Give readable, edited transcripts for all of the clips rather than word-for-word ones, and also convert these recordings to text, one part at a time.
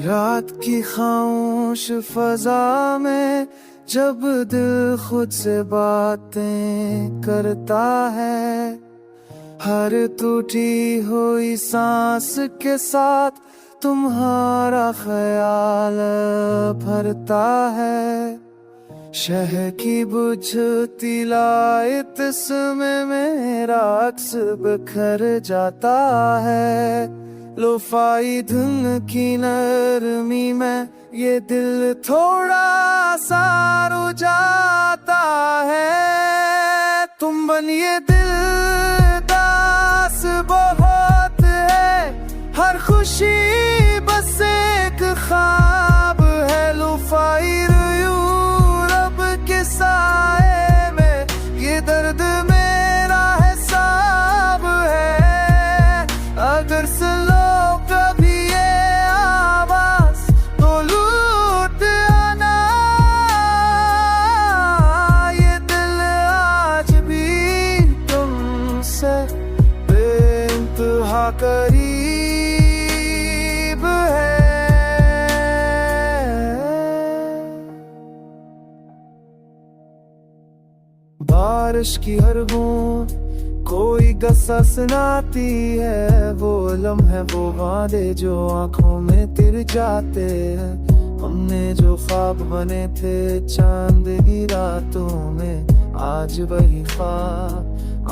रात की खामोश फजा में जब दिल खुद से बातें करता है, हर टूटी हुई सांस के साथ तुम्हारा ख्याल भरता है। शहर की बुझती लाइट में मेरा अक्स बिखर जाता है। लोफाई धुन की नरमी में ये दिल थोड़ा सा रो जाता है। तुम बनिए दिल दास बहुत है, हर खुशी बस एक ख्वाब है। लोफाई यूरोप के साए में ये दर्द मेरा हिसाब है। अगर सुनो कभी ये आवाज तो लूट आना, ये दिल आज भी तुमसे बेइंतहा करीब है। बारिश की हर बूंद कोई गस्सा सुनाती है। वो लम्हे वो वादे जो आंखों में तिर जाते हैं। हमने जो ख्वाब बने थे चांद की रातों में, आज वही ख्वाब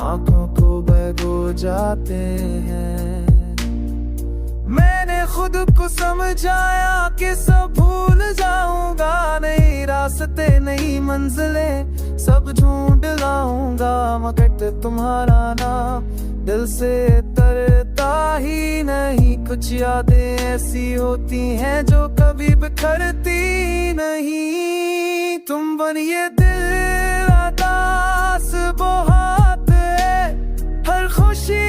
आंखों को भिगो जाते हैं। मैंने खुद को समझाया कि सब भूल जाऊंगा, नई रास्ते नई मंजिलें सब ढूंढ लाऊंगा, मगर तुम्हारा नाम दिल से तरता ही नहीं। कुछ यादें ऐसी होती हैं जो कभी बिखरती नहीं। तुम बनिए दिल दास बहुत है, हर खुशी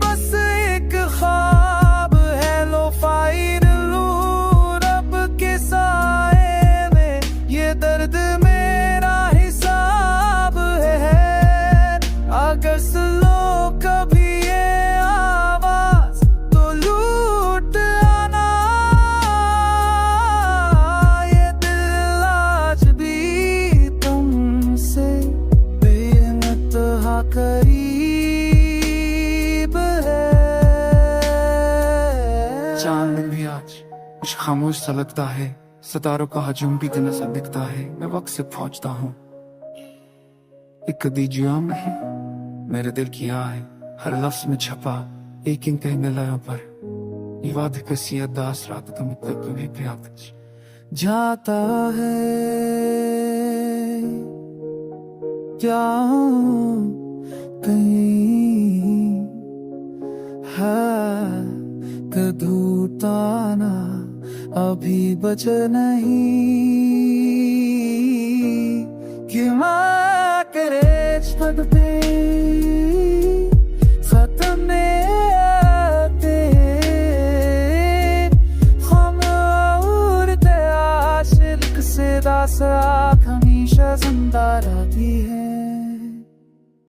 बस एक ख्वाब है। लोफाई यूरोप के साए में ये दर्द मेरा हिसाब है। अगर सुनो कभी ये आवाज तो लूट आना, ये दिल आज भी तुमसे बेइंतहा करीब है। चांद भी आज कुछ खामोश सा लगता है, सितारों का हजूम भी दिन सा दिखता है। मैं वक्त से पहुंचता हूँ, एक दीजिया में मेरे दिल की आए हर लफ्ज में छपा एक इन कहने लया पर। ये वादे कसी अरदास रात तुम तक कभी प्याद जाता है क्या कहीं है कदूताना अभी बच नहीं कि माँ करे छत पे